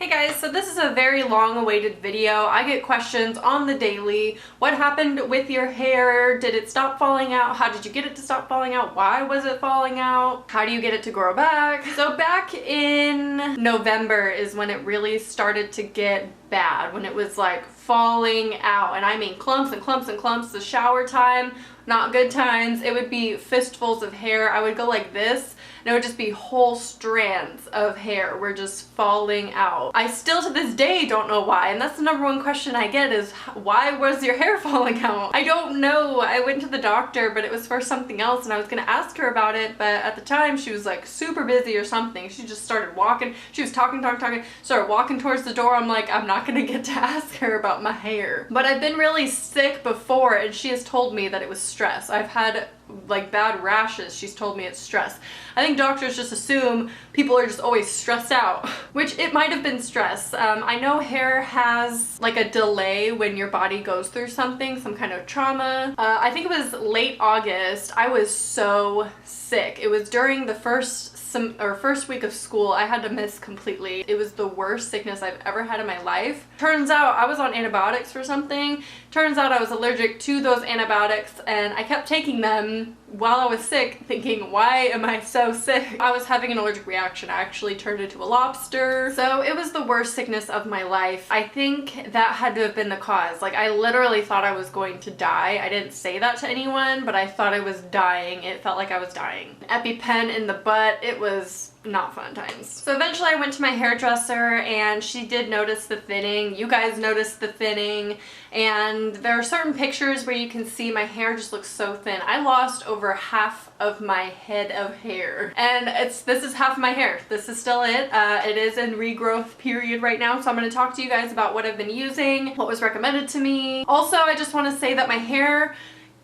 Hey guys, so this is a very long-awaited video. I get questions on the daily. What happened with your hair? Did it stop falling out? How did you get it to stop falling out? Why was it falling out? How do you get it to grow back? So back in November is when it really started to get bad, when it was like falling out, and I mean clumps and clumps and clumps. The shower time, not good times. It would be fistfuls of hair. I would go like this, and it would just be whole strands of hair were just falling out. I still to this day don't know why, and that's the number one question I get is, why was your hair falling out? I don't know. I went to the doctor, but it was for something else, and I was gonna ask her about it, but at the time she was like super busy or something. She just started walking. She was talking, started walking towards the door. I'm like, I'm not gonna get to ask her about my hair. But I've been really sick before, and she has told me that it was stress. I've had like bad rashes. She's told me it's stress. I think doctors just assume people are just always stressed out, which it might have been stress. I know hair has like a delay when your body goes through something, some kind of trauma. I think it was late August. I was so sick. It was during the first week of school. I had to miss completely. It was the worst sickness I've ever had in my life. Turns out I was on antibiotics for something. Turns out I was allergic to those antibiotics, and I kept taking them while I was sick, thinking, why am I so sick? I was having an allergic reaction. I actually turned into a lobster. So it was the worst sickness of my life. I think that had to have been the cause. Like, I literally thought I was going to die. I didn't say that to anyone, but I thought I was dying. It felt like I was dying. EpiPen in the butt. It was not fun times. So eventually I went to my hairdresser, and she did notice the thinning. You guys noticed the thinning, and there are certain pictures where you can see my hair just looks so thin. I lost over half of my head of hair, and this is half of my hair. This is still it. It is in regrowth period right now, so I'm going to talk to you guys about what I've been using, what was recommended to me. Also, I just want to say that my hair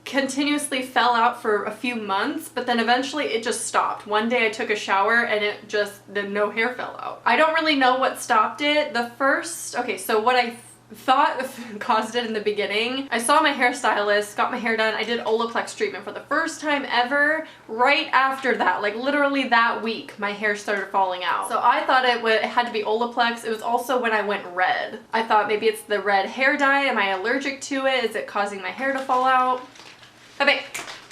continuously fell out for a few months, but then eventually it just stopped. One day I took a shower and no hair fell out. I don't really know what stopped it. So what I thought caused it in the beginning, I saw my hairstylist, got my hair done. I did Olaplex treatment for the first time ever. Right after that, like literally that week, my hair started falling out. So I thought it had to be Olaplex. It was also when I went red. I thought maybe it's the red hair dye. Am I allergic to it? Is it causing my hair to fall out? Okay.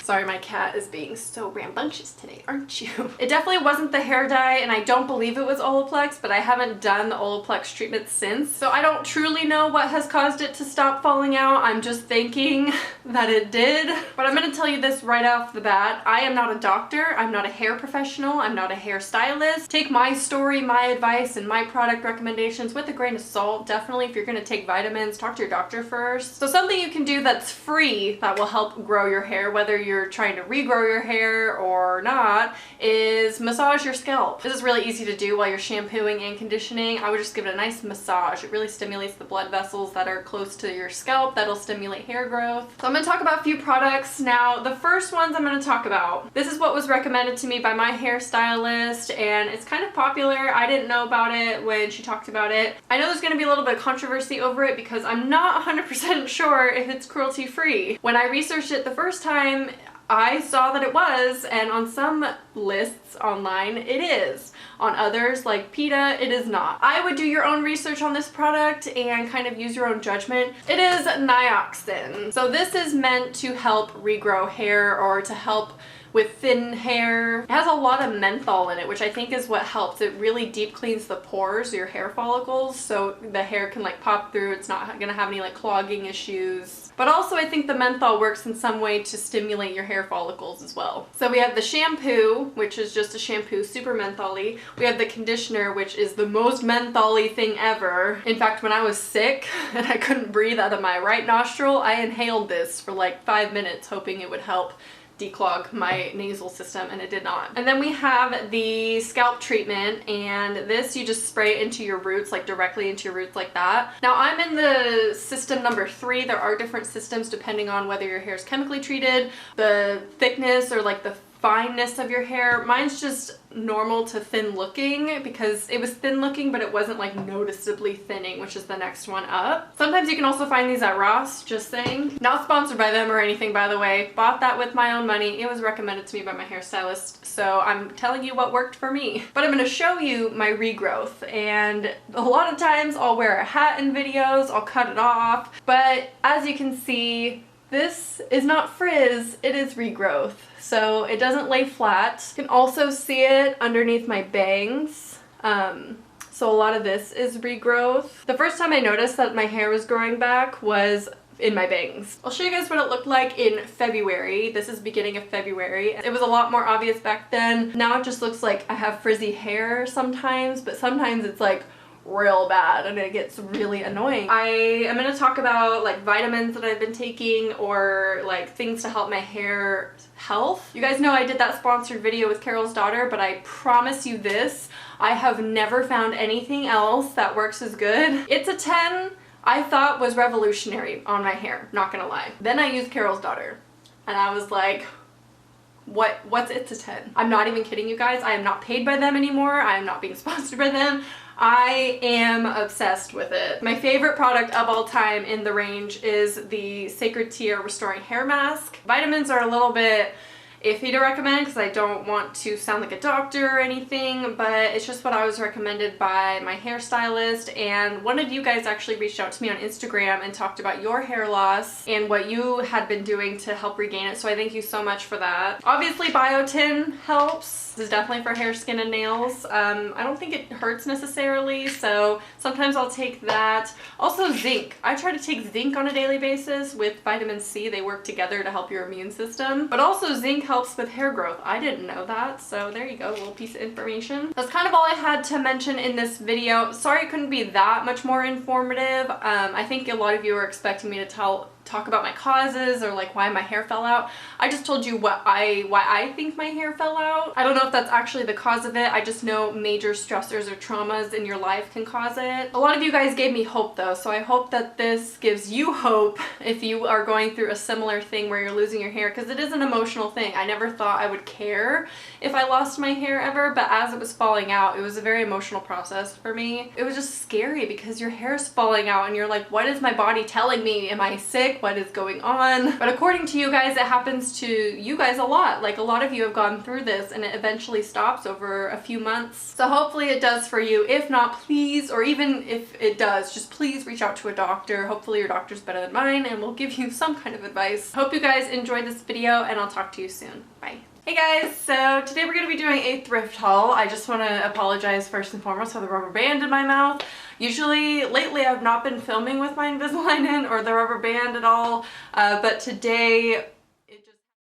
Sorry, my cat is being so rambunctious today, aren't you? It definitely wasn't the hair dye, and I don't believe it was Olaplex, but I haven't done the Olaplex treatment since. So I don't truly know what has caused it to stop falling out. I'm just thinking that it did. But I'm gonna tell you this right off the bat. I am not a doctor. I'm not a hair professional. I'm not a hairstylist. Take my story, my advice, and my product recommendations with a grain of salt. Definitely, if you're gonna take vitamins, talk to your doctor first. So something you can do that's free that will help grow your hair, whether you're trying to regrow your hair or not, is massage your scalp. This is really easy to do while you're shampooing and conditioning. I would just give it a nice massage. It really stimulates the blood vessels that are close to your scalp. That'll stimulate hair growth. So I'm going to talk about a few products. Now, the first ones I'm going to talk about. This is what was recommended to me by my hairstylist, and it's kind of popular. I didn't know about it when she talked about it. I know there's going to be a little bit of controversy over it because I'm not 100% sure if it's cruelty-free. When I researched it the first time, I saw that it was, and on some lists online it is. On others, like PETA, it is not. I would do your own research on this product and kind of use your own judgment. It is nioxin. So this is meant to help regrow hair or to help with thin hair. It has a lot of menthol in it, which I think is what helps. It really deep cleans the pores, your hair follicles, so the hair can like pop through. It's not gonna have any like clogging issues. But also I think the menthol works in some way to stimulate your hair follicles as well. So we have the shampoo, which is just a shampoo, super menthol-y. We have the conditioner, which is the most menthol-y thing ever. In fact, when I was sick and I couldn't breathe out of my right nostril, I inhaled this for like 5 minutes, hoping it would help declog my nasal system, and it did not. And then we have the scalp treatment, and this you just spray it into your roots, like directly into your roots like that. Now I'm in the system number 3. There are different systems depending on whether your hair is chemically treated, the thickness or like the fineness of your hair. Mine's just normal to thin looking because it was thin looking, but it wasn't like noticeably thinning, which is the next one up. Sometimes you can also find these at Ross, just saying. Not sponsored by them or anything, by the way. Bought that with my own money. It was recommended to me by my hairstylist, so I'm telling you what worked for me. But I'm gonna show you my regrowth, and a lot of times I'll wear a hat in videos, I'll cut it off, but as you can see, this is not frizz, it is regrowth. So it doesn't lay flat. You can also see it underneath my bangs. So a lot of this is regrowth. The first time I noticed that my hair was growing back was in my bangs. I'll show you guys what it looked like in February. This is beginning of February. It was a lot more obvious back then. Now it just looks like I have frizzy hair sometimes, but sometimes it's like real bad and it gets really annoying. I am going to talk about like vitamins that I've been taking or like things to help my hair health. You guys know I did that sponsored video with Carol's daughter, but I promise you this, I have never found anything else that works as good. It's a 10 I thought was revolutionary on my hair, not gonna lie. Then I used Carol's daughter and I was like, what's It's a 10? I'm not even kidding you guys. I am not paid by them anymore. I am not being sponsored by them. I am obsessed with it. My favorite product of all time in the range is the Sacred Tear Restoring Hair Mask. Vitamins are a little bit iffy to recommend because I don't want to sound like a doctor or anything, but it's just what I was recommended by my hairstylist, and one of you guys actually reached out to me on Instagram and talked about your hair loss and what you had been doing to help regain it, so I thank you so much for that. Obviously biotin helps. This is definitely for hair, skin, and nails. I don't think it hurts necessarily, so sometimes I'll take that. Also zinc. I try to take zinc on a daily basis with vitamin C. They work together to help your immune system. But also zinc helps with hair growth. I didn't know that, so there you go, a little piece of information. That's kind of all I had to mention in this video. Sorry it couldn't be that much more informative. I think a lot of you are expecting me to talk about my causes or like why my hair fell out. I just told you why I think my hair fell out. I don't know if that's actually the cause of it. I just know major stressors or traumas in your life can cause it. A lot of you guys gave me hope though, so I hope that this gives you hope if you are going through a similar thing where you're losing your hair, because it is an emotional thing. I never thought I would care if I lost my hair ever, but as it was falling out, it was a very emotional process for me. It was just scary because your hair is falling out and you're like, what is my body telling me? Am I sick? What is going on? But according to you guys, it happens to you guys a lot. Like a lot of you have gone through this and it eventually stops over a few months. So hopefully it does for you. If not, please, or even if it does, just please reach out to a doctor. Hopefully your doctor's better than mine and will give you some kind of advice. Hope you guys enjoyed this video and I'll talk to you soon. Bye. Hey guys, so today we're going to be doing a thrift haul. I just want to apologize first and foremost for the rubber band in my mouth. Usually, lately I've not been filming with my Invisalign in or the rubber band at all, but today